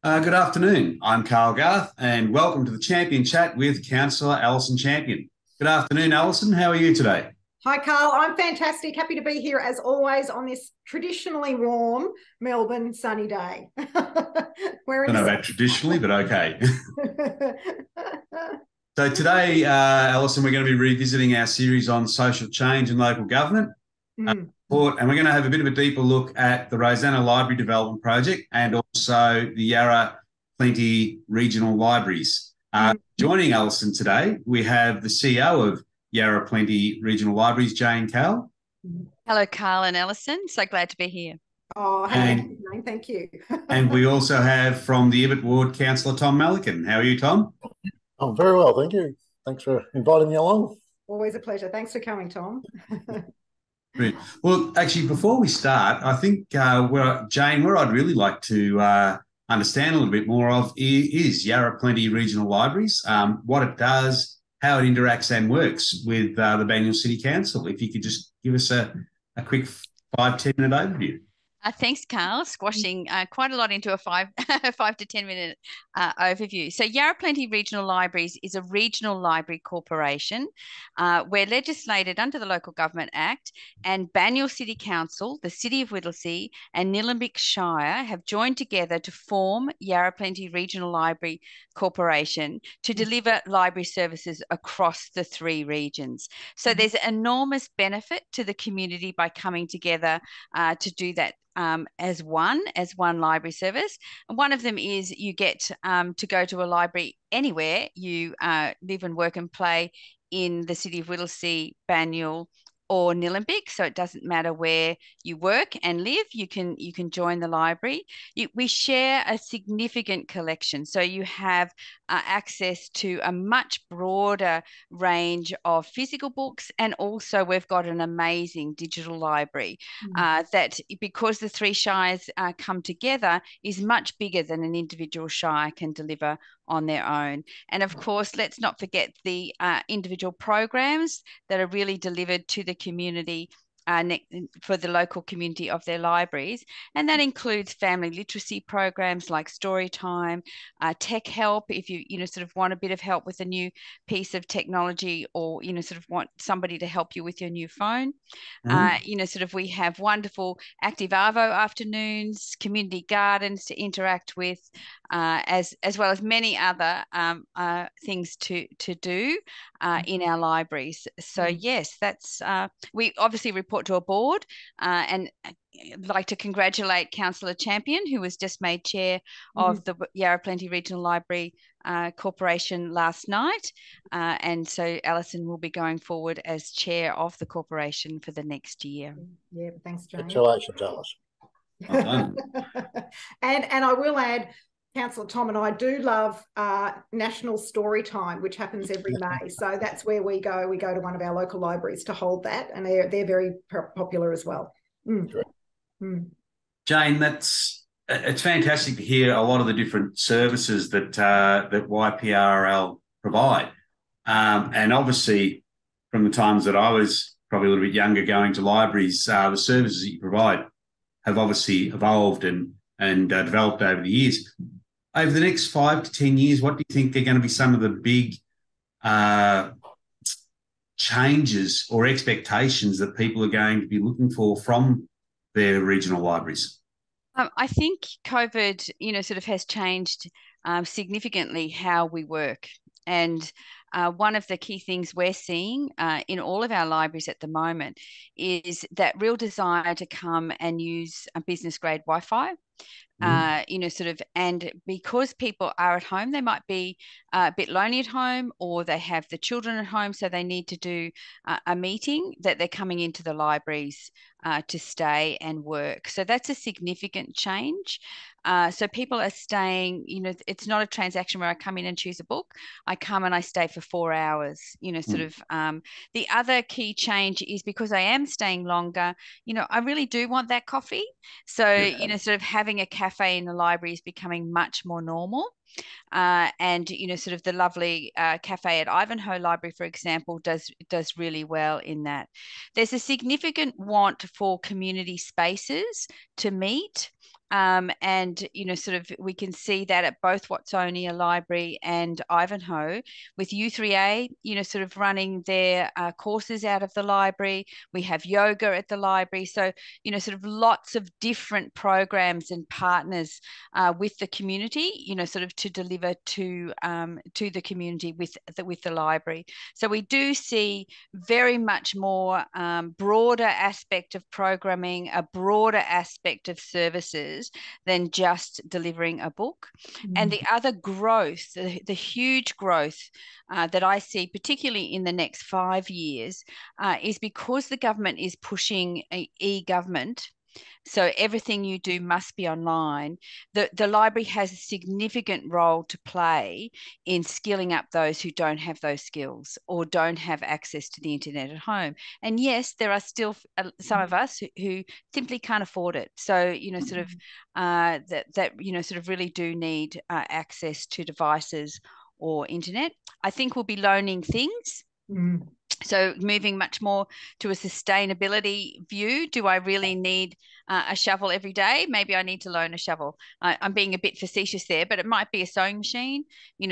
Good afternoon. I'm Carl Garth, and welcome to the Champion Chat with Councillor Alison Champion. Good afternoon, Alison. How are you today? Hi, Carl. I'm fantastic. Happy to be here as always on this traditionally warm Melbourne sunny day. We're I in don't know the about traditionally, but okay. sun. So today, Alison, we're going to be revisiting our series on social change and local government. Mm, And we're going to have a bit of a deeper look at the Rosanna Library Development Project and also the Yarra Plenty Regional Libraries. mm. Joining Alison today, we have the CEO of Yarra Plenty Regional Libraries, Jane Cowell. Hello, Carl and Alison. So glad to be here. Oh, hello, And, Jane. Thank you. and we also have from the Ibbott Ward, Councillor Tom Melican. How are you, Tom? I'm very well, thank you. Thanks for inviting me along. Always a pleasure. Thanks for coming, Tom. Brilliant. Well, actually, before we start, I think, Jane, where I'd really like to understand a little bit more of is Yarra Plenty Regional Libraries, what it does, how it interacts and works with the Banyule City Council. If you could just give us a quick 5-10 minute overview. Thanks, Carl. Squashing quite a lot into a 5 to 10 minute overview. So Yarra Plenty Regional Libraries is a regional library corporation. We're legislated under the Local Government Act, and Banyule City Council, the City of Whittlesea and Nillumbik Shire have joined together to form Yarra Plenty Regional Library Corporation to deliver library services across the three regions. So there's enormous benefit to the community by coming together to do that as one library service. And one of them is you get to go to a library anywhere you live and work and play in the City of Whittlesea, Banyule, or Nillumbik. So it doesn't matter where you work and live, you can join the library. We share a significant collection, so you have access to a much broader range of physical books, and also we've got an amazing digital library that, because the three shires come together, is much bigger than an individual shire can deliver on their own. And of course, let's not forget the individual programs that are really delivered to the community for the local community of their libraries. And that includes family literacy programs like story time, tech help, if you sort of want a bit of help with a new piece of technology, or sort of want somebody to help you with your new phone. Sort of we have wonderful active arvo afternoons, community gardens to interact with, as well as many other things to do in our libraries. So yes, that's we obviously report to a board, and I'd like to congratulate Councillor Champion, who was just made chair of the Yarra Plenty Regional Library Corporation last night. And so Alison will be going forward as chair of the corporation for the next year. Yeah, thanks, Jane. Congratulations, Alison. Well done. And I will add, Councillor Tom and I do love National Story Time, which happens every May. So that's where we go. We go to one of our local libraries to hold that, and they're very popular as well. Jane, it's fantastic to hear a lot of the different services that YPRL provide. And obviously, from the times that I was probably a little bit younger going to libraries, the services that you provide have obviously evolved and developed over the years. Over the next 5 to 10 years, what do you think are going to be some of the big changes or expectations that people are going to be looking for from their regional libraries? I think COVID, sort of has changed significantly how we work. And one of the key things we're seeing in all of our libraries at the moment is that real desire to come and use a business grade Wi-Fi. And because people are at home, they might be a bit lonely at home, or they have the children at home, so they need to do a meeting, that they're coming into the libraries to stay and work. So that's a significant change. So people are staying, it's not a transaction where I come in and choose a book. I come and I stay for 4 hours, the other key change is, because I am staying longer, I really do want that coffee. So, sort of having a cafe in the library is becoming much more normal. And sort of the lovely cafe at Ivanhoe Library, for example, does really well in that. There's a significant want for community spaces to meet And, sort of we can see that at both Watsonia Library and Ivanhoe, with U3A, sort of running their courses out of the library. We have yoga at the library. So, sort of lots of different programs and partners with the community, sort of to deliver to the community with the library. So we do see very much more broader aspect of programming, a broader aspect of services than just delivering a book. And the other growth, the huge growth that I see, particularly in the next 5 years, is because the government is pushing e-government. So everything you do must be online. The library has a significant role to play in skilling up those who don't have those skills or don't have access to the internet at home. And yes, there are still some of us who simply can't afford it. So, sort of sort of really do need access to devices or internet. I think we'll be loaning things. So moving much more to a sustainability view. Do I really need a shovel every day? Maybe I need to loan a shovel. I'm being a bit facetious there, but it might be a sewing machine,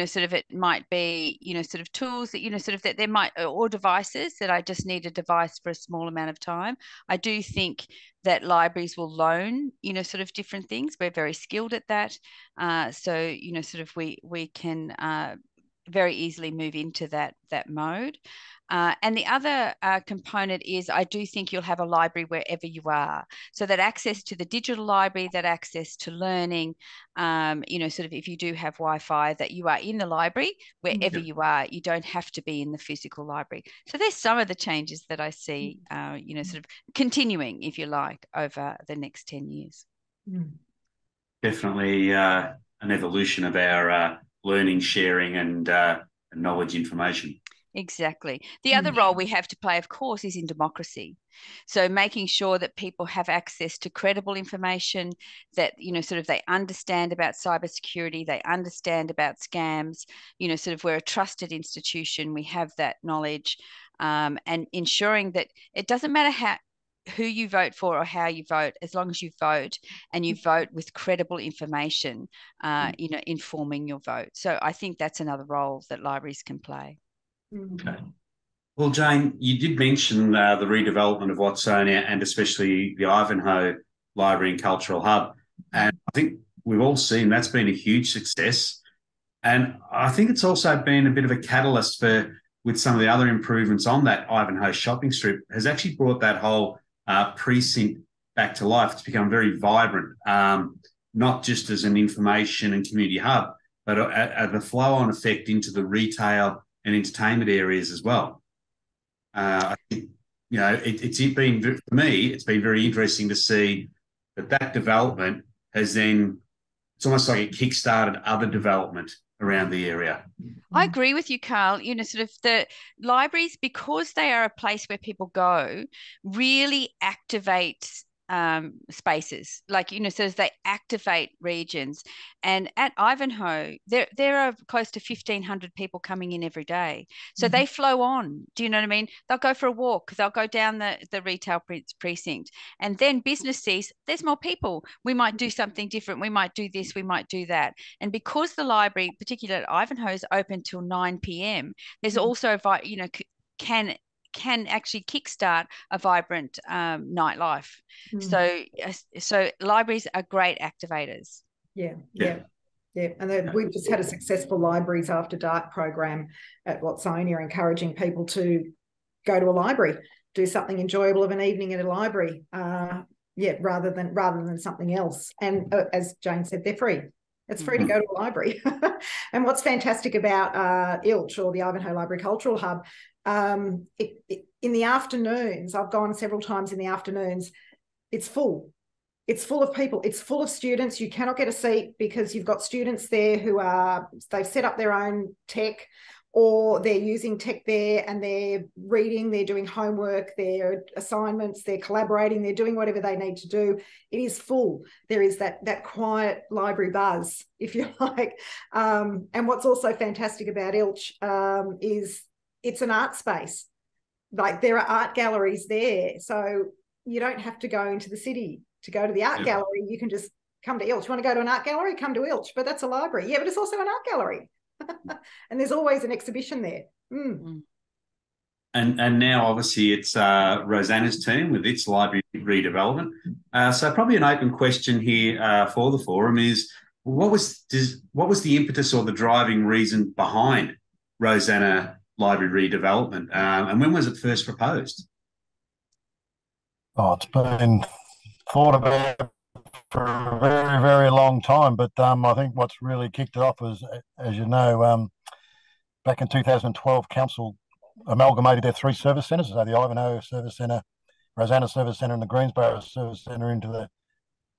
sort of it might be, sort of tools that, sort of that there might, or devices that I just need a device for a small amount of time. I do think that libraries will loan, sort of different things. We're very skilled at that. So, sort of we can very easily move into that mode. And the other component is I do think you'll have a library wherever you are. So that access to the digital library, that access to learning, sort of if you do have Wi-Fi, that you are in the library wherever you are. You don't have to be in the physical library. So there's some of the changes that I see, sort of continuing, if you like, over the next 10 years. Definitely an evolution of our learning, sharing and knowledge information. Exactly. The other role we have to play, of course, is in democracy. So making sure that people have access to credible information, that, sort of they understand about cybersecurity, they understand about scams, sort of we're a trusted institution, we have that knowledge, and ensuring that it doesn't matter who you vote for or how you vote, as long as you vote and you vote with credible information, informing your vote. So I think that's another role that libraries can play. Okay. Well, Jane, you did mention the redevelopment of Watsonia and especially the Ivanhoe Library and Cultural Hub. And I think we've all seen that's been a huge success. And I think it's also been a bit of a catalyst with some of the other improvements on that Ivanhoe shopping strip, has actually brought that whole precinct back to life. It's become very vibrant, not just as an information and community hub, but the flow-on effect into the retail and entertainment areas as well. I think, it's been, for me, it's been very interesting to see that development has then, it's almost like it kickstarted other development around the area. I agree with you, Carl. Sort of the libraries, because they are a place where people go, really activate spaces, like, so as they activate regions. And at Ivanhoe, there are close to 1,500 people coming in every day. So they flow on. Do you know what I mean? They'll go for a walk, they'll go down the retail precinct, and then business sees there's more people. We might do something different. We might do this, we might do that. And because the library, particularly at Ivanhoe, is open till 9 p.m, there's also, can actually kickstart a vibrant nightlife. So libraries are great activators. Yeah. And we've just had a successful Libraries After Dark program at Watsonia, encouraging people to go to a library, do something enjoyable of an evening at a library, rather than something else. And as Jane said, they're free. It's free to go to a library. And what's fantastic about ILCH, or the Ivanhoe Library Cultural Hub, in the afternoons, I've gone several times in the afternoons, it's full. It's full of people. It's full of students. You cannot get a seat because you've got students there they've set up their own tech, or they're using tech there and they're reading, they're doing homework, their assignments, they're collaborating, they're doing whatever they need to do. It is full. There is that quiet library buzz, if you like. And what's also fantastic about ILCH is it's an art space. Like, there are art galleries there. So you don't have to go into the city to go to the art gallery. You can just come to Ilch. You want to go to an art gallery? Come to Ilch. But that's a library. Yeah, but it's also an art gallery. And there's always an exhibition there. And now, obviously, it's Rosanna's team with its library redevelopment. So probably an open question here for the forum is, what was the impetus or the driving reason behind Rosanna Library Redevelopment? And when was it first proposed? Oh, it's been thought about for a very, very long time. But I think what's really kicked it off was, as you know, back in 2012, Council amalgamated their 3 service centres, so the Ivanhoe Service Centre, Rosanna Service Centre and the Greensboro Service Centre into the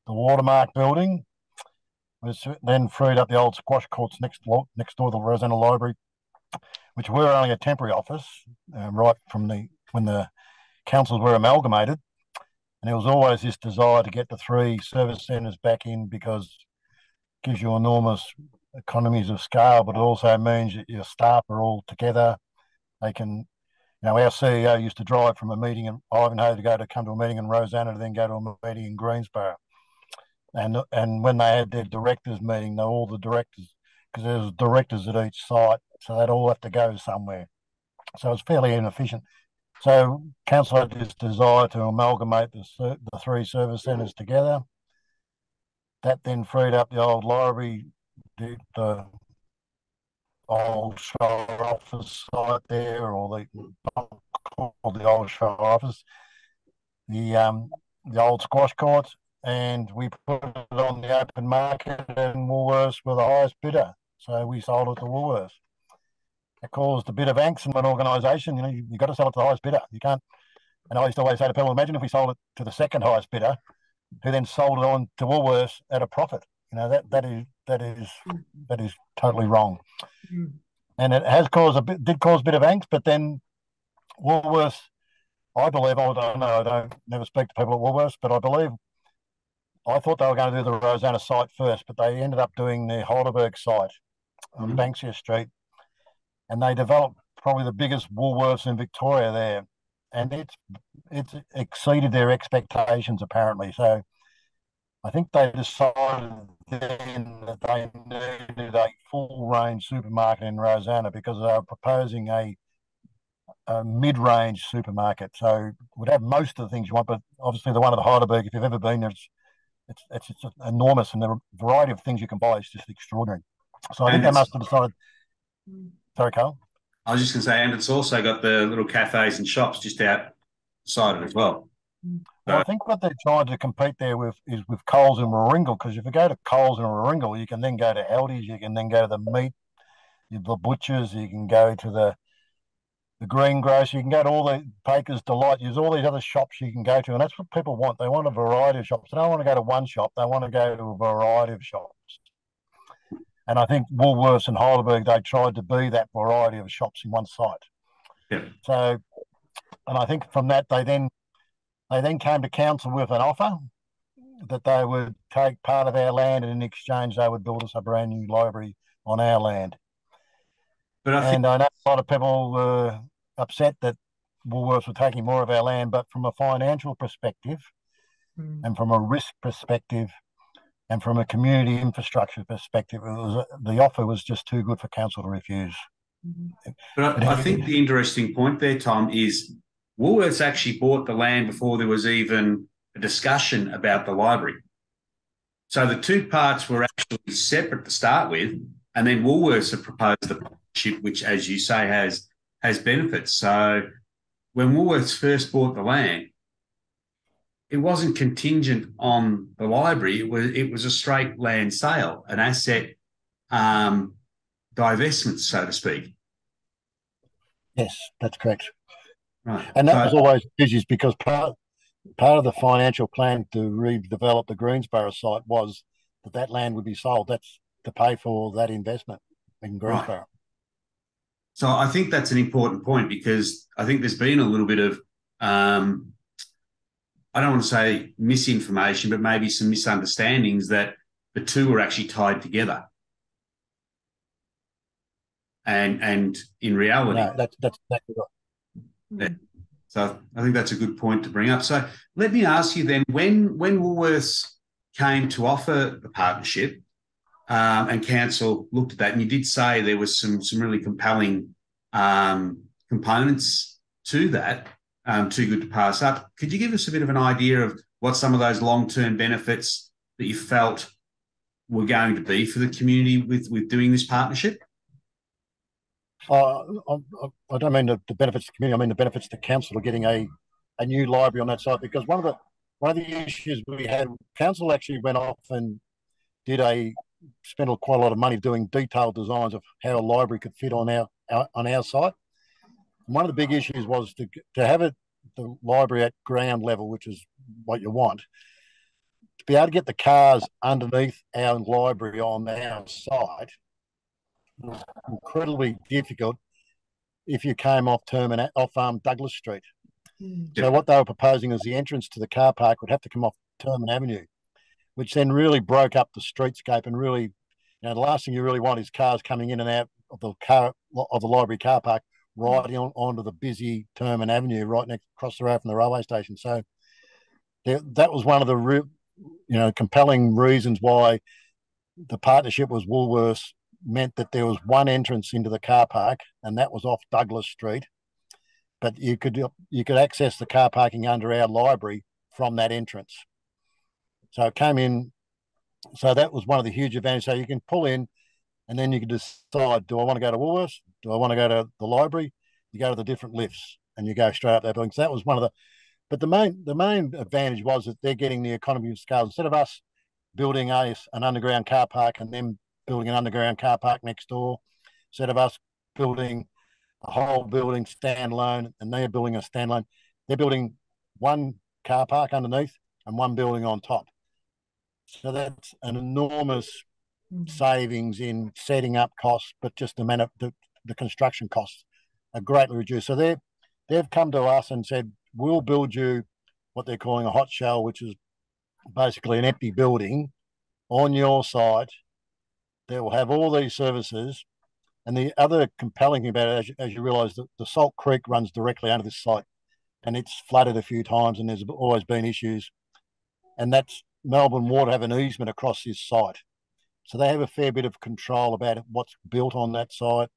Watermark building, which then freed up the old squash courts next door to the Rosanna Library, which were only a temporary office right from when the councils were amalgamated. And there was always this desire to get the 3 service centres back in because it gives you enormous economies of scale, but it also means that your staff are all together. They can, our CEO used to drive from a meeting in Ivanhoe to come to a meeting in Rosanna to then go to a meeting in Greensboro. And when they had their directors meeting, all the directors, because there's directors at each site, so they'd all have to go somewhere. So it's fairly inefficient. So council had this desire to amalgamate the 3 service centres together. That then freed up the old library, the old Shire office site there, or the old Shire office, the old squash courts, and we put it on the open market, and Woolworths were the highest bidder, so we sold it to Woolworths. It caused a bit of angst in an organisation. You've got to sell it to the highest bidder. You can't. And I used to always say to people, imagine if we sold it to the second highest bidder, who then sold it on to Woolworths at a profit. That is totally wrong. And it has did cause a bit of angst, but then Woolworths, I believe, I don't know, I never speak to people at Woolworths, but I thought they were going to do the Rosanna site first, but they ended up doing the Heidelberg site on Banksia Street, and they developed probably the biggest Woolworths in Victoria there, and it's exceeded their expectations apparently. So I think they decided then that they needed a full-range supermarket in Rosanna because they were proposing a mid-range supermarket. So it would have most of the things you want, but obviously the one at the Heidelberg, if you've ever been there, it's enormous, and the variety of things you can buy is just extraordinary. So I think they must have decided. Sorry, Carl. I was just going to say, and it's also got the little cafes and shops just outside it as well. Well, I think what they're trying to compete there with is with Coles and Warringal, because if you go to Coles and Warringal, you can then go to Aldi's, you can then go to the meat, the butchers, you can go to the greengrocer, you can go to all the Baker's Delight. There's all these other shops you can go to, and that's what people want. They want a variety of shops. They don't want to go to one shop. They want to go to a variety of shops. And I think Woolworths and Heidelberg, they tried to be that variety of shops in one site. Yeah. So, and I think from that, they then came to council with an offer that they would take part of our land, and in exchange they would build us a brand new library on our land. But I know a lot of people were upset that Woolworths were taking more of our land, but from a financial perspective and from a risk perspective and from a community infrastructure perspective, the offer was just too good for council to refuse. But I think the interesting point there, Tom, is Woolworths actually bought the land before there was even a discussion about the library. So the two parts were actually separate to start with, and then Woolworths have proposed the partnership, which, as you say, has benefits. So when Woolworths first bought the land, it wasn't contingent on the library. It was a straight land sale, an asset divestment, so to speak. Yes, that's correct. Right. And that was always issues because part of the financial plan to redevelop the Greensboro site was that land would be sold. That's to pay for that investment in Greensboro. Right. So I think that's an important point, because I think there's been a little bit of, I don't want to say misinformation, but maybe some misunderstandings that the two were actually tied together. And in reality, no, that's exactly right. Yeah. So I think that's a good point to bring up. So let me ask you then, when Woolworths came to offer the partnership, and council looked at that, and you did say there was some really compelling components to that, too good to pass up. Could you give us a bit of an idea of what some of those long-term benefits that you felt were going to be for the community with doing this partnership? I don't mean the benefits to the community. I mean the benefits to council of getting a new library on that site, because one of the issues we had, council actually went off and spent quite a lot of money doing detailed designs of how a library could fit on our site. And one of the big issues was to have the library at ground level, which is what you want, to be able to get the cars underneath our library on our site was incredibly difficult if you came off Douglas Street. So what they were proposing is the entrance to the car park would have to come off Terman Avenue, which then really broke up the streetscape, and really, the last thing you really want is cars coming in and out of the library car park right onto the busy Terman Avenue, right across the road from the railway station. So that was one of the compelling reasons why the partnership with Woolworths meant that there was one entrance into the car park, and that was off Douglas Street. But you could access the car parking under our library from that entrance. So it came in. So that was one of the huge advantages. So you can pull in, and then you can decide: do I want to go to Woolworths? Do I want to go to the library? You go to the different lifts, and you go straight up that building. So that was one of the. But the main advantage was that they're getting the economy of scale. Instead of us building an underground car park and then building an underground car park next door, instead of us building a whole building standalone, and they're building a standalone, they're building one car park underneath and one building on top. So that's an enormous savings in setting up costs, but just the construction costs are greatly reduced. So they've come to us and said, we'll build you what they're calling a hot shell, which is basically an empty building on your site that will have all these services. And the other compelling thing about it, as you realise, the Salt Creek runs directly under this site, and it's flooded a few times, and there's always been issues. And that's Melbourne Water have an easement across this site. So they have a fair bit of control about what's built on that site.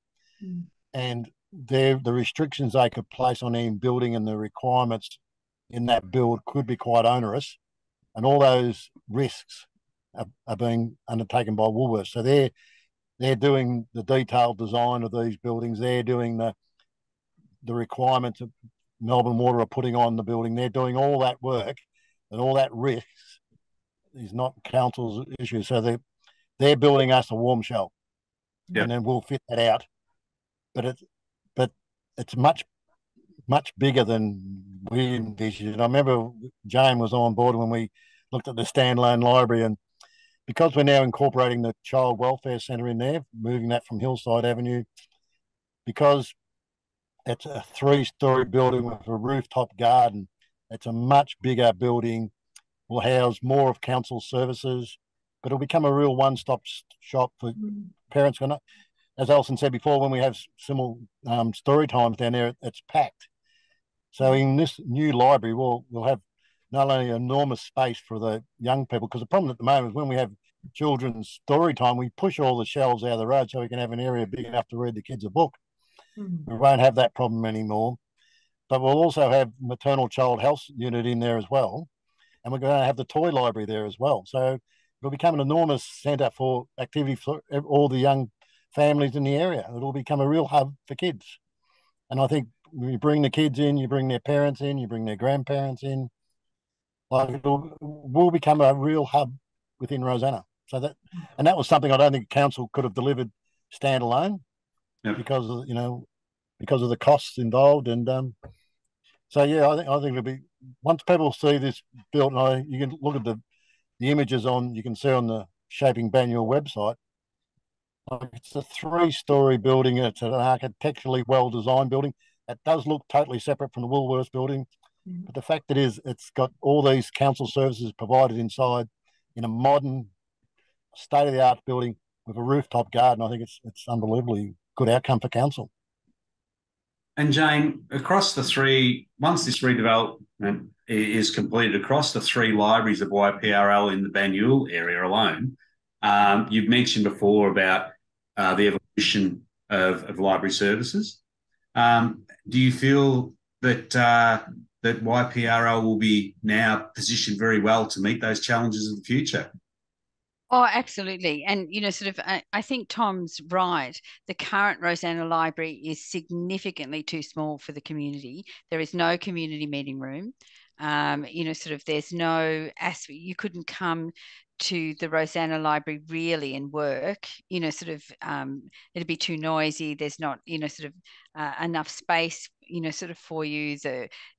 And the restrictions they could place on any building and the requirements in that build could be quite onerous. And all those risks are being undertaken by Woolworths. So they're doing the detailed design of these buildings. They're doing the requirements that Melbourne Water are putting on the building. They're doing all that work, and all that risk is not council's issue. So they're building us a warm shell, and then we'll fit that out. But it's much bigger than we envisioned. I remember Jane was on board when we looked at the standalone library, and because we're now incorporating the Child Welfare Centre in there, moving that from Hillside Avenue, because it's a 3-story building with a rooftop garden, it's a much bigger building, will house more of council services, but it'll become a real one-stop shop for parents. As Alison said before, when we have similar story times down there, it's packed. So in this new library, we'll have not only enormous space for the young people, because the problem at the moment is when we have children's story time, we push all the shelves out of the road so we can have an area big enough to read the kids a book. We won't have that problem anymore. But we'll also have maternal child health unit in there as well. And we're going to have the toy library there as well. So it'll become an enormous centre for activity for all the young families in the area. It'll become a real hub for kids. And I think when you bring the kids in, you bring their parents in, you bring their grandparents in, like will become a real hub within Rosanna. So that was something I don't think council could have delivered standalone because of the costs involved. And so I think it'll be, once people see this built, and you can look at the images you can see on the Shaping Banyule website. It's a 3-story building. It's an architecturally well-designed building. It does look totally separate from the Woolworths building. But the fact is, it's got all these council services provided inside in a modern, state-of-the-art building with a rooftop garden. I think it's unbelievably good outcome for council. And Jane, across the three, once this redevelopment is completed across the 3 libraries of YPRL in the Banyule area alone. You've mentioned before about the evolution of library services. Do you feel that that YPRL will be now positioned very well to meet those challenges of the future? Oh, absolutely. And, I think Tom's right. The current Rosanna Library is significantly too small for the community. There is no community meeting room. There's no aspect, you couldn't come to the Rosanna Library really and work, it'd be too noisy. There's not, enough space, for you.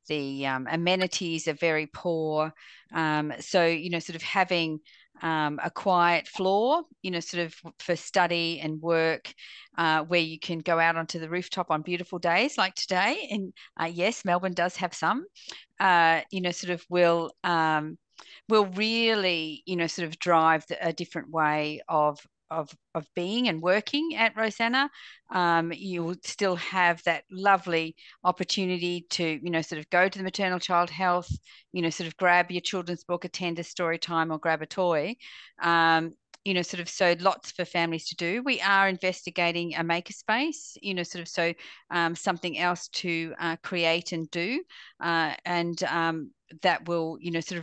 The amenities are very poor. Having a quiet floor, for study and work, where you can go out onto the rooftop on beautiful days like today. And yes, Melbourne does have some, will really, drive a different way of being and working at Rosanna. You will still have that lovely opportunity to, go to the maternal child health, grab your children's book, attend a story time, or grab a toy. So lots for families to do. We are investigating a makerspace, something else to create and do, and that will,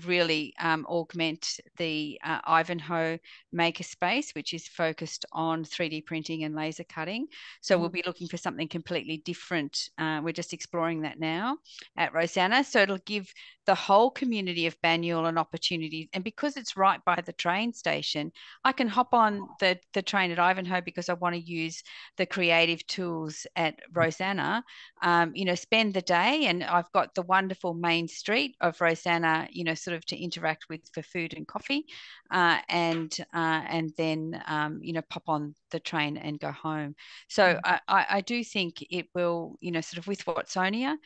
really augment the Ivanhoe makerspace, which is focused on 3D printing and laser cutting. So we'll be looking for something completely different. We're just exploring that now at Rosanna. So it'll give the whole community of Banyule an opportunity. And because it's right by the train station, I can hop on the train at Ivanhoe because I want to use the creative tools at Rosanna, spend the day. And I've got the wonderful main street of Rosanna, to interact with for food and coffee, and then, pop on the train and go home. So I do think it will, with Watsonia,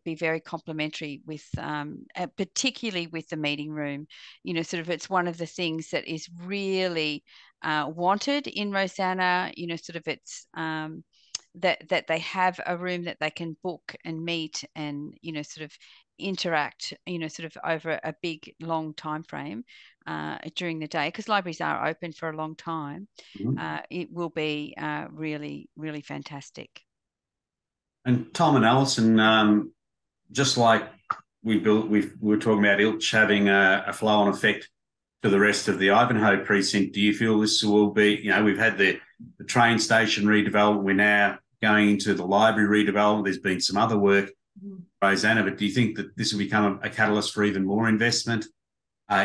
be very complementary with, particularly with the meeting room. It's one of the things that is really wanted in Rosanna. It's that they have a room that they can book and meet and interact over a big long time frame during the day, because libraries are open for a long time. It will be really, really fantastic. And Tom and Alison, just like we were talking about Ilch having a flow-on effect to the rest of the Ivanhoe precinct, do you feel this will be, we've had the train station redevelopment, we're now going into the library redevelopment, there's been some other work, Rosanna, but do you think that this will become a catalyst for even more investment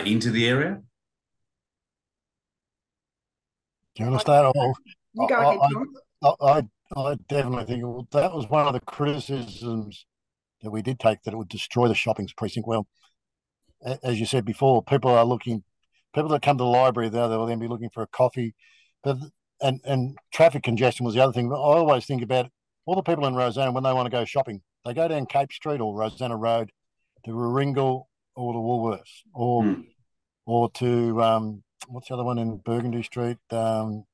into the area? Do you want to start? You go ahead, Tom. I definitely think that was one of the criticisms that we did take, that it would destroy the shopping precinct. Well, as you said before, people that come to the library, they'll then be looking for a coffee. And traffic congestion was the other thing. I always think about all the people in Rosanna when they want to go shopping. They go down Cape Street or Rosanna Road to Warringal or to Woolworths or to what's the other one in Burgundy Street? The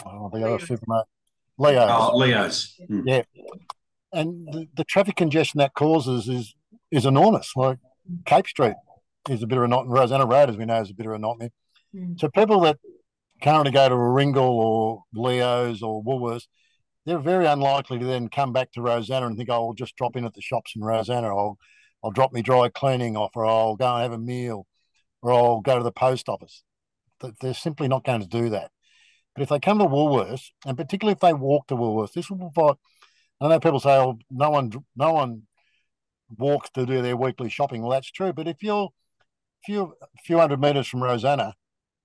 other supermarket, Leo's. Oh, Leo's. Yeah, and the traffic congestion that causes is enormous. Like Cape Street is a bit of a nightmare. Rosanna Road, as we know, is a bit of a nightmare. So people that currently go to Warringal or Leo's or Woolworths, they're very unlikely to then come back to Rosanna and think, oh, I'll just drop in at the shops in Rosanna. I'll drop me dry cleaning off, or I'll go and have a meal, or I'll go to the post office. They're simply not going to do that. But if they come to Woolworths, and particularly if they walk to Woolworths, this will provide. I know people say, "Oh, no one walks to do their weekly shopping." Well, that's true. But if you're a few hundred metres from Rosanna,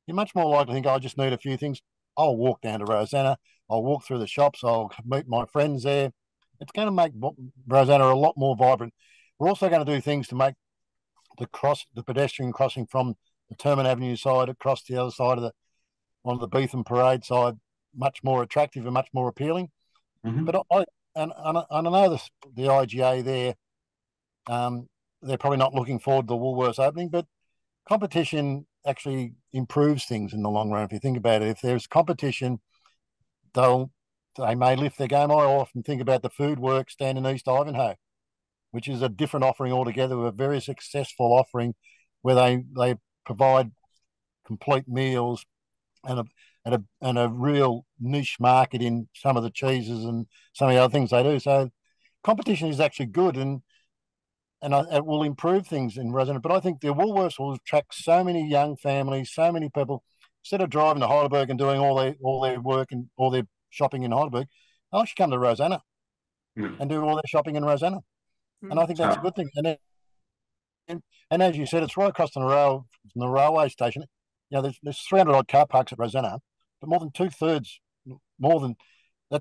you're much more likely to think, oh, I just need a few things. I'll walk down to Rosanna. I'll walk through the shops. I'll meet my friends there. It's going to make Rosanna a lot more vibrant. We're also going to do things to make the pedestrian crossing from the Terman Avenue side across the other side on the Beetham Parade side much more attractive and much more appealing. But I know the IGA there, they're probably not looking forward to the Woolworths opening, but competition actually improves things in the long run. If you think about it, if there's competition, they may lift their game. I often think about the Food Works down in East Ivanhoe. which is a different offering altogether, a very successful offering where they provide complete meals and a real niche market in some of the cheeses and some of the other things they do. So competition is actually good, and it will improve things in Rosanna. But I think the Woolworths will attract so many young families, so many people. Instead of driving to Heidelberg and doing all their work and all their shopping in Heidelberg, they'll actually come to Rosanna and do all their shopping in Rosanna. And I think that's a good thing. And as you said, it's right across from the railway station. There's 300 odd car parks at Rosanna, but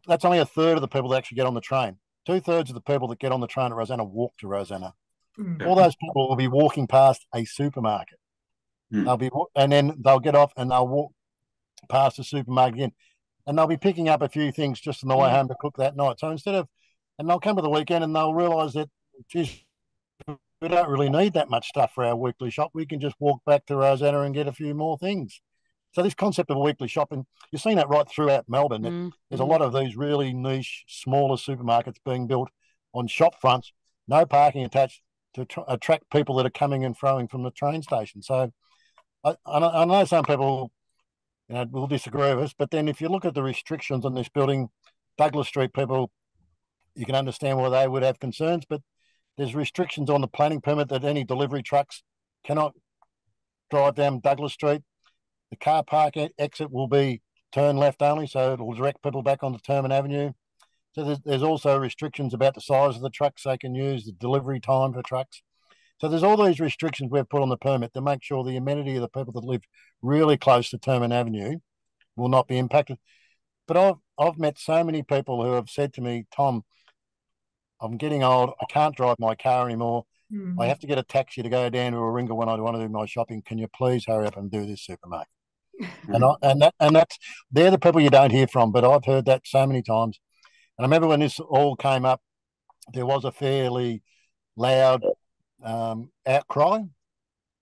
that's only a third of the people that actually get on the train. 2/3 of the people that get on the train at Rosanna walk to Rosanna. All those people will be walking past a supermarket. And then they'll get off and they'll walk past the supermarket again, and they'll be picking up a few things just on the way home to cook that night. So and they'll come to the weekend and they'll realise that, geez, we don't really need that much stuff for our weekly shop. We can just walk back to Rosanna and get a few more things. So this concept of weekly shopping, you've seen that right throughout Melbourne. There's a lot of these really niche, smaller supermarkets being built on shop fronts, no parking attached, to attract people that are coming and froing from the train station. So I know some people will disagree with us, but then if you look at the restrictions on this building, Douglas Street people, you can understand why they would have concerns, but there's restrictions on the planning permit that any delivery trucks cannot drive down Douglas Street. The car park exit will be turn left only, so it will direct people back onto Terman Avenue. So there's also restrictions about the size of the trucks they can use, the delivery time for trucks. So there's all these restrictions we've put on the permit to make sure the amenity of the people that live really close to Terman Avenue will not be impacted. But I've met so many people who have said to me, Tom, I'm getting old. I can't drive my car anymore. I have to get a taxi to go down to Warringah when I want to do my shopping. Can you please hurry up and do this supermarket? They're the people you don't hear from, but I've heard that so many times. And I remember when this all came up, there was a fairly loud outcry.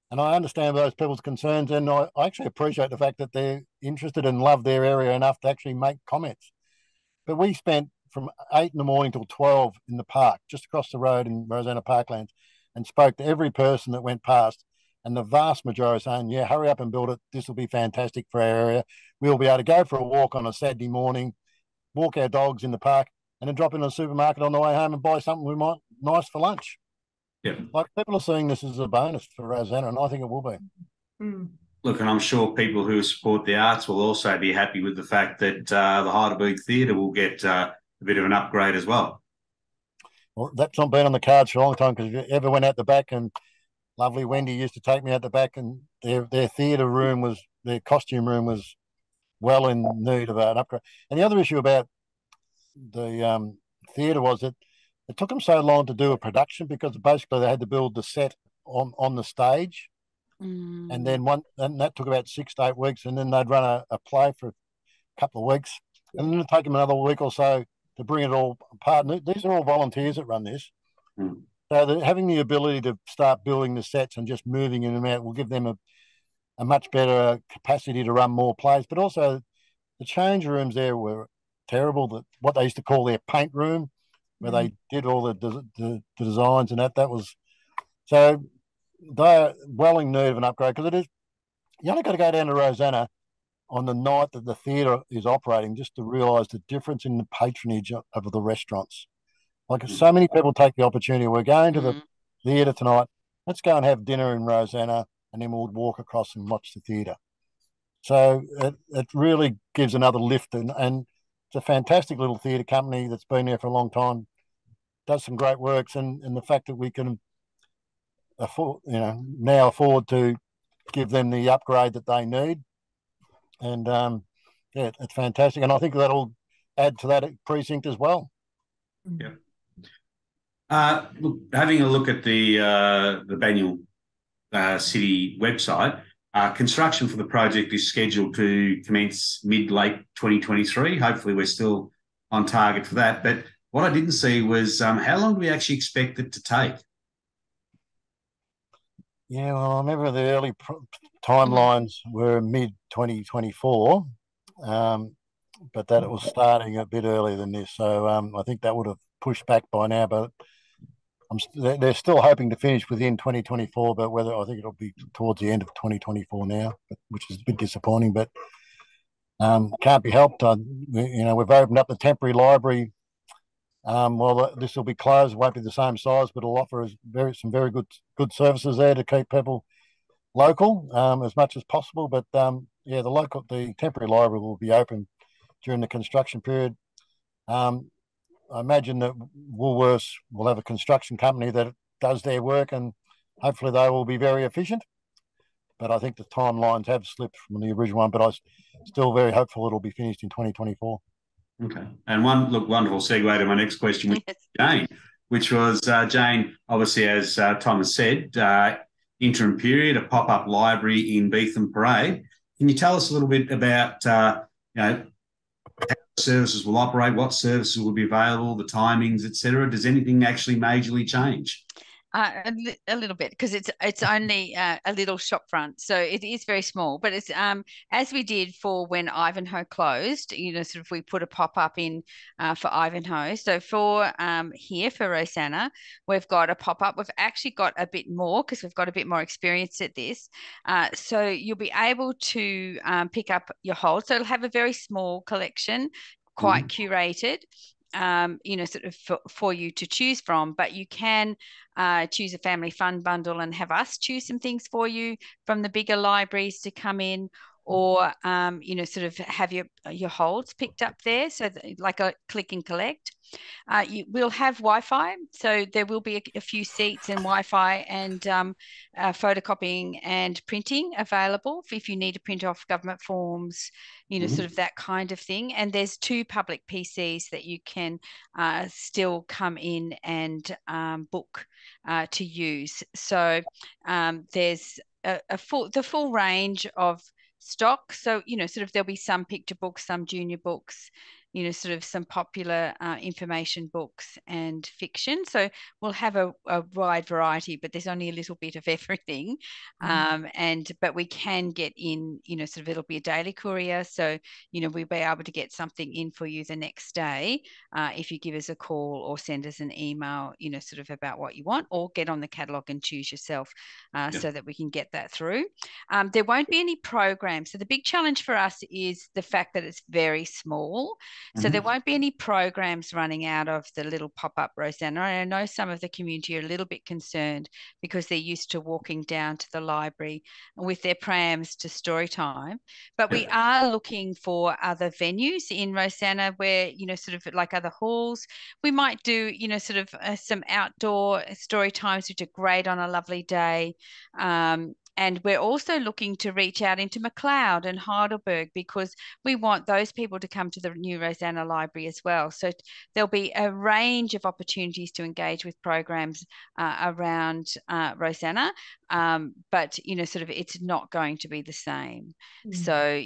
And I understand those people's concerns, and I actually appreciate the fact that they're interested and love their area enough to actually make comments. But we spent from 8 in the morning till 12 in the park, just across the road in Rosanna Parklands, and spoke to every person that went past. And the vast majority saying, yeah, hurry up and build it. This will be fantastic for our area. We'll be able to go for a walk on a Saturday morning, walk our dogs in the park, and then drop into the supermarket on the way home and buy something we might nice for lunch. Yeah. Like, people are seeing this as a bonus for Rosanna, and I think it will be. Look, and I'm sure people who support the arts will also be happy with the fact that the Heidelberg Theatre will get a bit of an upgrade as well. Well, that's not been on the cards for a long time, because if you ever went out the back, and lovely Wendy used to take me out the back, and their theatre room their costume room was well in need of an upgrade. And the other issue about the theatre was that it took them so long to do a production, because basically they had to build the set on the stage. And then that took about 6 to 8 weeks, and then they'd run a play for a couple of weeks, and then it'd take them another week or so to bring it all apart. And these are all volunteers that run this. So having the ability to start building the sets and just moving in and out will give them a much better capacity to run more plays. But also the change rooms there were terrible. What they used to call their paint room, where they did all the designs and that was... So they're well in need of an upgrade, because it is... You only got to go down to Rosanna on the night that the theatre is operating just to realise the difference in the patronage of the restaurants. Like, so many people take the opportunity. We're going to the theatre tonight. Let's go and have dinner in Rosanna, and then we'll walk across and watch the theatre. So it really gives another lift, and it's a fantastic little theatre company that's been there for a long time, does some great works, and the fact that we can now afford to give them the upgrade that they need. And it's fantastic, and I think that'll add to that precinct as well. Yeah. Look, having a look at the Banyule City website, construction for the project is scheduled to commence mid-late 2023. Hopefully, we're still on target for that. But what I didn't see was how long do we actually expect it to take? Yeah, well, I remember the early timelines were mid-2024, but that it was starting a bit earlier than this. So I think that would have pushed back by now. But they're still hoping to finish within 2024, but whether I think it'll be towards the end of 2024 now, which is a bit disappointing. But can't be helped. We've opened up the temporary library. Well, this will be closed. Won't be the same size, but it'll offer us some very good services there to keep people local as much as possible. But the temporary library will be open during the construction period. I imagine that Woolworths will have a construction company that does their work, and hopefully they will be very efficient. But I think the timelines have slipped from the original one, but I'm still very hopeful it'll be finished in 2024. Okay. And wonderful segue to my next question with Jane, which was, Jane, obviously, as Tom has said, interim period, a pop-up library in Beetham Parade. Can you tell us a little bit about, how services will operate, what services will be available, the timings, etc.? Does anything actually majorly change? A little bit, because it's only a little shop front, so it is very small. But it's as we did for when Ivanhoe closed, sort of we put a pop up in for Ivanhoe. So for here for Rosanna, we've got a pop up. We've actually got a bit more because we've got a bit more experience at this. So you'll be able to pick up your hold. So it'll have a very small collection, quite curated. Sort of for you to choose from, but you can choose a family fun bundle and have us choose some things for you from the bigger libraries to come in, or sort of have your holds picked up there, so like a click and collect. You will have Wi-Fi, so there will be a few seats and Wi-Fi and photocopying and printing available if you need to print off government forms, sort of that kind of thing. And there's 2 public PCs that you can still come in and book to use. So there's the full range of stock. So, sort of there'll be some picture books, some junior books, sort of some popular information books and fiction. So we'll have a wide variety, but there's only a little bit of everything. But we can get in, sort of it'll be a daily courier. So, we'll be able to get something in for you the next day if you give us a call or send us an email, sort of about what you want, or get on the catalogue and choose yourself so that we can get that through. There won't be any programs. So the big challenge for us is the fact that it's very small. So there won't be any programs running out of the little pop-up Rosanna. I know some of the community are a little bit concerned because they're used to walking down to the library with their prams to story time. But we are looking for other venues in Rosanna where, sort of like other halls. We might do, sort of some outdoor story times, which are great on a lovely day. And we're also looking to reach out into McLeod and Heidelberg, because we want those people to come to the new Rosanna Library as well. So there'll be a range of opportunities to engage with programs around Rosanna, but, sort of it's not going to be the same. So,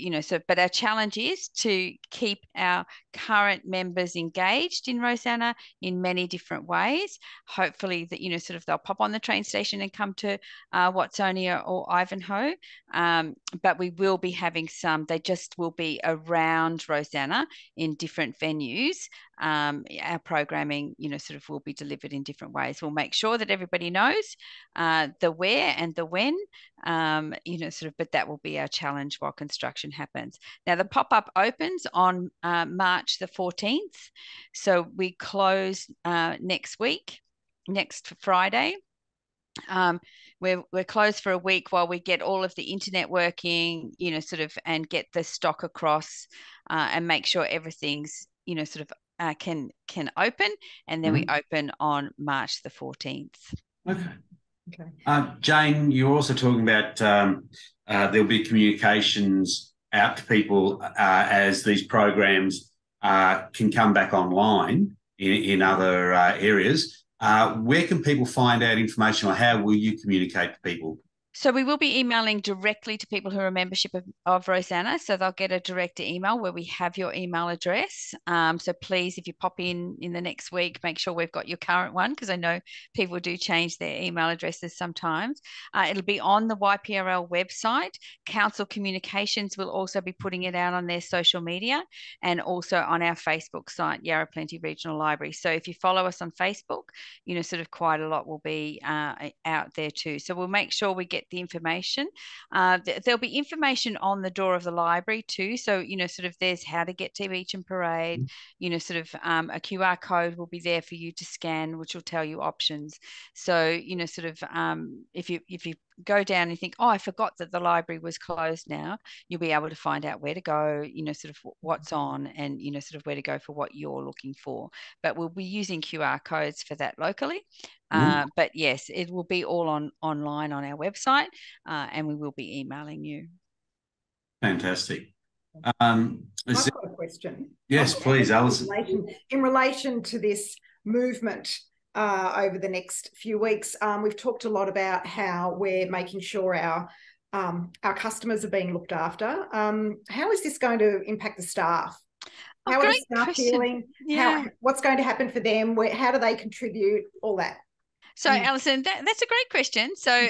but our challenge is to keep our current members engaged in Rosanna in many different ways. Hopefully that, sort of they'll pop on the train station and come to Watsonia or Ivanhoe, but we will be having some. They just will be around Rosanna in different venues. Our programming, sort of will be delivered in different ways. We'll make sure that everybody knows the where and the when, sort of, but that will be our challenge while construction happens. Now, the pop-up opens on March the 14th. So we close next Friday. We're closed for a week while we get all of the internet working, sort of, and get the stock across and make sure everything's, sort of can open, and then we open on March the 14th. Okay. Jane, you're also talking about there'll be communications out to people as these programs can come back online in other areas. Where can people find out information, or how will you communicate to people? So we will be emailing directly to people who are a membership of Rosanna. So they'll get a direct email where we have your email address. So please, if you pop in the next week, make sure we've got your current one, because I know people do change their email addresses sometimes. It'll be on the YPRL website. Council Communications will also be putting it out on their social media and also on our Facebook site, Yarra Plenty Regional Library. So if you follow us on Facebook, sort of quite a lot will be out there too. So we'll make sure we get the information. There'll be information on the door of the library too. So, sort of there's how to get to Beach and Parade, sort of a QR code will be there for you to scan, which will tell you options. So, sort of if you go down and think, oh, I forgot that the library was closed now, you'll be able to find out where to go, sort of what's on, and, sort of where to go for what you're looking for. But we'll be using QR codes for that locally. But yes, it will be all online on our website, and we will be emailing you. Fantastic. I've got a question. Yes, please, Alison. In relation to this movement over the next few weeks, we've talked a lot about how we're making sure our customers are being looked after. How is this going to impact the staff? How are the staff feeling? Yeah. What's going to happen for them? How do they contribute? All that. So, Alison, that's a great question. So,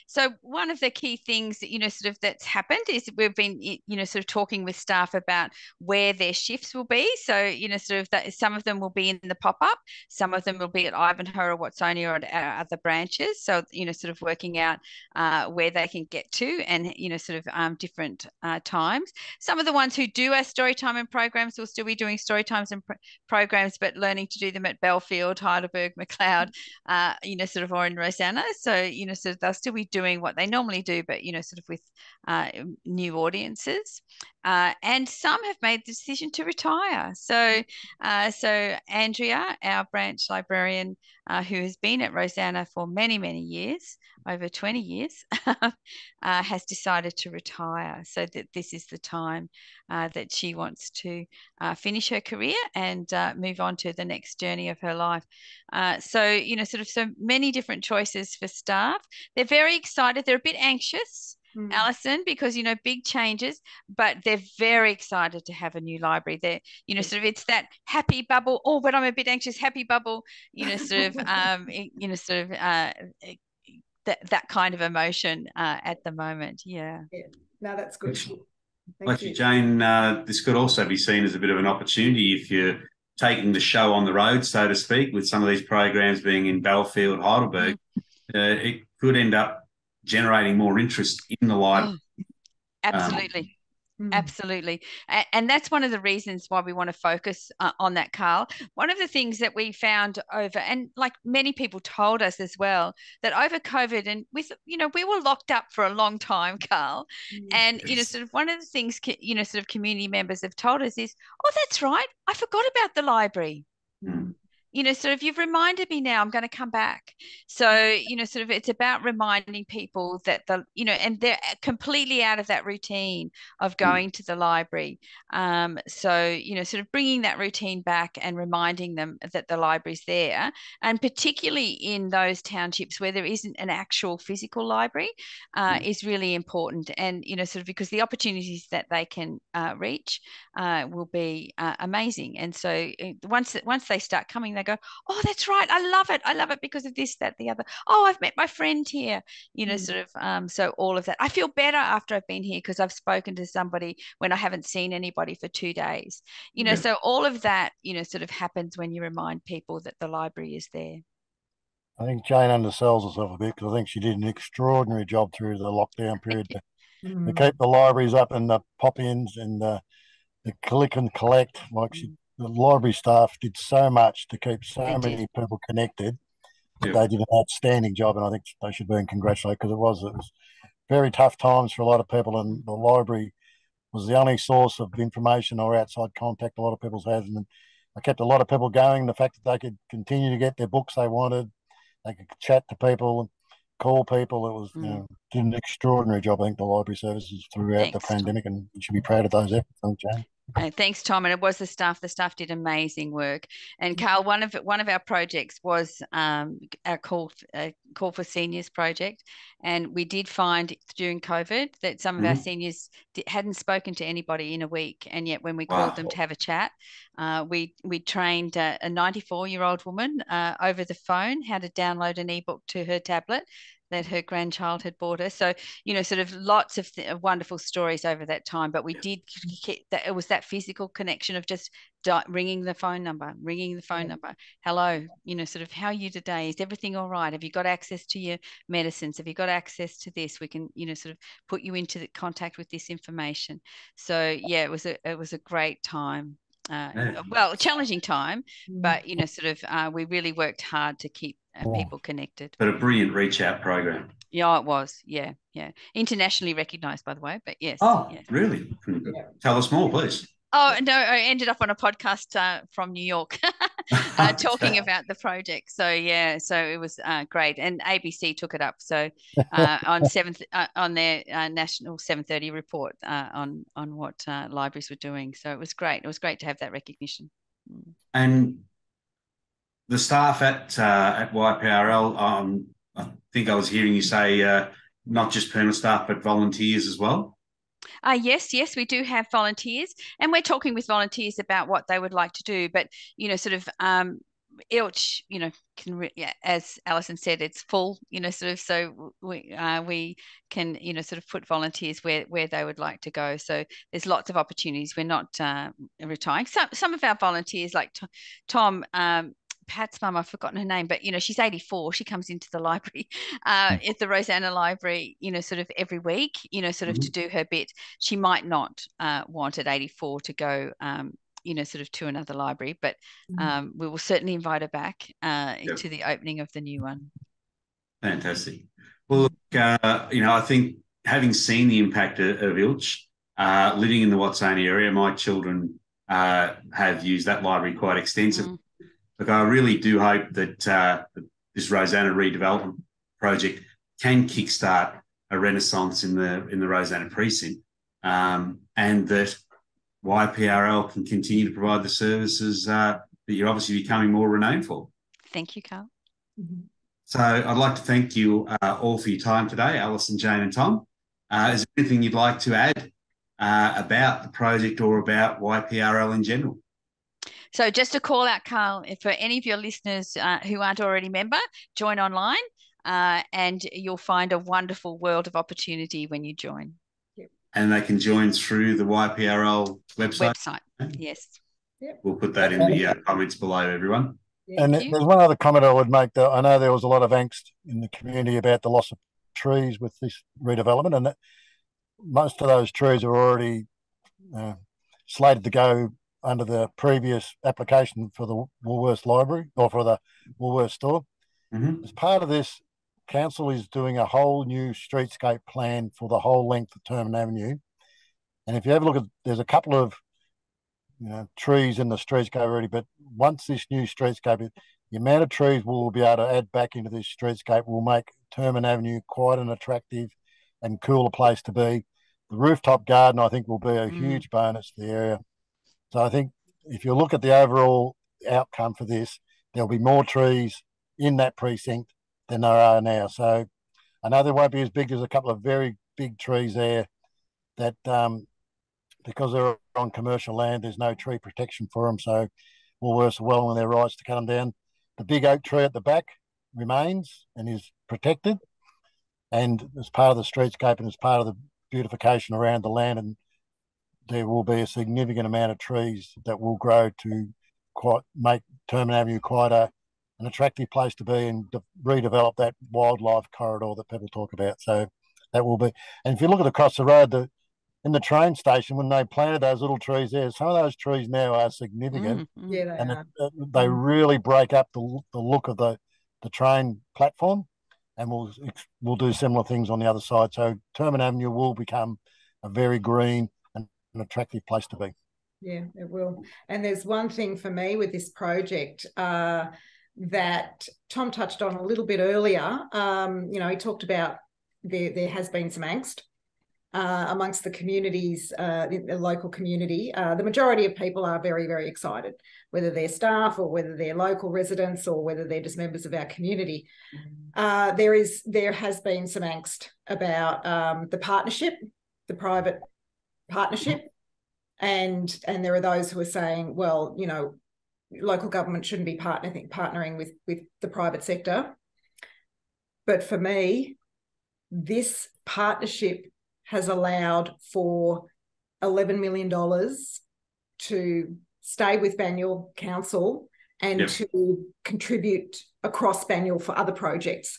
so one of the key things that, sort of that's happened is we've been, sort of talking with staff about where their shifts will be. So, sort of that some of them will be in the pop-up, some of them will be at Ivanhoe or Watsonia or at our other branches. So, sort of working out where they can get to, and, sort of different times. Some of the ones who do our story time and programs will still be doing story times and programs, but learning to do them at Belfield, Heidelberg, McLeod, sort of, or in Rosanna. So, sort of they'll still be doing what they normally do, but, sort of with new audiences. And some have made the decision to retire. So, so Andrea, our branch librarian, who has been at Rosanna for many, many years, over 20 years, has decided to retire. So that this is the time that she wants to finish her career and move on to the next journey of her life. So, sort of so many different choices for staff. They're very excited. They're a bit anxious, Alison, because, big changes, but they're very excited to have a new library. They're, sort of, it's that happy bubble. Oh, but I'm a bit anxious, happy bubble, sort of, sort of, that kind of emotion at the moment. Yeah. No, that's good. Thank you, Jane. This could also be seen as a bit of an opportunity if you're taking the show on the road, so to speak, with some of these programs being in Belfield, Heidelberg. It could end up generating more interest in the library. Absolutely. Absolutely. And that's one of the reasons why we want to focus on that, Carl. One of the things that we found over, and like many people told us as well, that over COVID and with, we were locked up for a long time, Carl. And, sort of one of the things, sort of community members have told us is, oh, that's right, I forgot about the library. Sort of, you've reminded me now, I'm going to come back. So, sort of it's about reminding people that and they're completely out of that routine of going to the library. So, sort of bringing that routine back and reminding them that the library's there. And particularly in those townships where there isn't an actual physical library is really important. And, sort of because the opportunities that they can reach will be amazing. And so once they start coming, they go, oh, that's right, I love it because of this, that, the other. Oh, I've met my friend here, sort of. So all of that, I feel better after I've been here because I've spoken to somebody when I haven't seen anybody for 2 days. So all of that, sort of happens when you remind people that the library is there. I think Jane undersells herself a bit because I think she did an extraordinary job through the lockdown period to keep the libraries up and the pop-ins and the click and collect. The library staff did so much to keep so many people connected. They did an outstanding job, and I think they should be congratulated because it was very tough times for a lot of people, and the library was the only source of information or outside contact a lot of people had, and I kept a lot of people going. The fact that they could continue to get their books they wanted, they could chat to people, call people. It was did an extraordinary job. I think the library services throughout the pandemic, and you should be proud of those efforts, Jane. Thanks, Tom. And it was the staff. The staff did amazing work. And Carl, one of our projects was our Call for Seniors project, and we did find during COVID that some of our seniors hadn't spoken to anybody in a week, and yet when we called them to have a chat, we trained a 94-year-old woman over the phone how to download an ebook to her tablet that her grandchild had bought her. So, sort of lots of wonderful stories over that time. But we did that. It was that physical connection of just ringing the phone number. Hello, sort of, how are you today? Is everything all right? Have you got access to your medicines? Have you got access to this? We can, sort of put you into the contact with this information. So yeah, it was a great time. Well, a challenging time, but sort of we really worked hard to keep people connected. But a brilliant reach out program. Yeah, it was. Yeah. Internationally recognised, by the way. But yes. Oh, yeah. Really? Tell us more, please. Oh no, I ended up on a podcast from New York talking about the project. So yeah, so it was great, and ABC took it up. So on their national 7:30 report on what libraries were doing. So it was great. It was great to have that recognition. And the staff at YPRL, I think I was hearing you say not just permanent staff but volunteers as well. Yes, we do have volunteers, and we're talking with volunteers about what they would like to do. But sort of Ilch, as Alison said, it's full. Sort of, so we can sort of put volunteers where they would like to go. So there's lots of opportunities. We're not retiring. Some of our volunteers, like Tom. Pat's mum, I've forgotten her name, but she's 84. She comes into the library at the Rosanna Library, sort of every week, sort of to do her bit. She might not want at 84 to go, sort of to another library, but we will certainly invite her back to the opening of the new one. Fantastic. Well, look, I think having seen the impact of Ilch, living in the Watsona area, my children have used that library quite extensively. Look, I really do hope that this Rosanna redevelopment project can kickstart a renaissance in the Rosanna precinct, and that YPRL can continue to provide the services that you're obviously becoming more renowned for. Thank you, Carl. So I'd like to thank you all for your time today, Alison, Jane and Tom. Is there anything you'd like to add about the project or about YPRL in general? So just to call out, Carl, for any of your listeners who aren't already member, join online and you'll find a wonderful world of opportunity when you join. And they can join through the YPRL website? Yes. We'll put that in the comments below, everyone. And there's one other comment I would make. That I know there was a lot of angst in the community about the loss of trees with this redevelopment, and that most of those trees are already slated to go under the previous application for the Woolworths library or for the Woolworths store. As part of this, council is doing a whole new streetscape plan for the whole length of Terman Avenue. And if you have a look at, there's a couple of trees in the streetscape already, but once this new streetscape, the amount of trees we'll be able to add back into this streetscape will make Terman Avenue quite an attractive and cooler place to be. The rooftop garden, I think, will be a huge bonus to the area. So I think if you look at the overall outcome for this, there'll be more trees in that precinct than there are now. So I know there won't be as big. There's a couple of very big trees there that because they're on commercial land, there's no tree protection for them. So Woolworths are well on their rights to cut them down. The big oak tree at the back remains and is protected. And as part of the streetscape and as part of the beautification around the land, and there will be a significant amount of trees that will grow to make Terman Avenue quite an attractive place to be and redevelop that wildlife corridor that people talk about. So that will be. And if you look at across the road, in the train station, when they planted those little trees there, some of those trees now are significant. Yeah, they really break up the look of the train platform, and we'll do similar things on the other side. So Terman Avenue will become a very green and an attractive place to be. Yeah, it will. And there's one thing for me with this project that Tom touched on a little bit earlier. He talked about there has been some angst amongst the communities, the local community. The majority of people are very, very excited, whether they're staff or whether they're local residents or whether they're just members of our community. There has been some angst about the partnership, the private partnership, and there are those who are saying, well, you know, local government shouldn't be partnering with the private sector. But for me, this partnership has allowed for $11 million to stay with Banyule Council and to contribute across Banyule for other projects.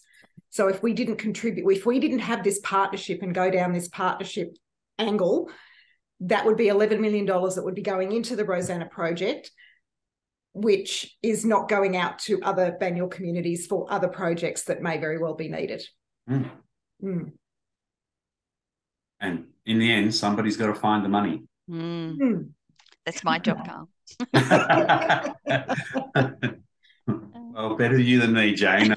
So if we didn't have this partnership and go down this partnership angle, that would be $11 million that would be going into the Rosanna project, which is not going out to other Banyule communities for other projects that may very well be needed. And in the end, somebody's got to find the money. That's my job, Carl. Well, better you than me, Jane.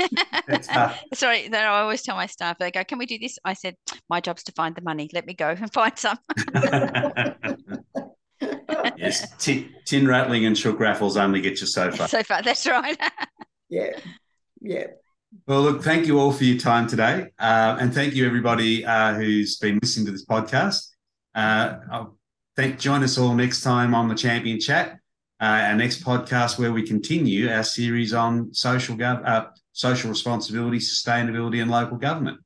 Sorry, that I always tell my staff, they go, can we do this? I said, my job's to find the money. Let me go and find some. Yes, tin rattling and shook raffles only get you so far. So far, that's right. Yeah. Well, look, thank you all for your time today. And thank you, everybody who's been listening to this podcast. Join us all next time on the Champion Chat, our next podcast where we continue our series on social responsibility, sustainability and local government.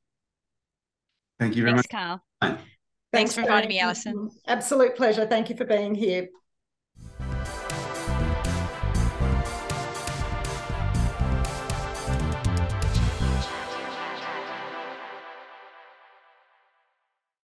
Thank you very much. Carl. Thanks for inviting me, Alison. Absolute pleasure. Thank you for being here.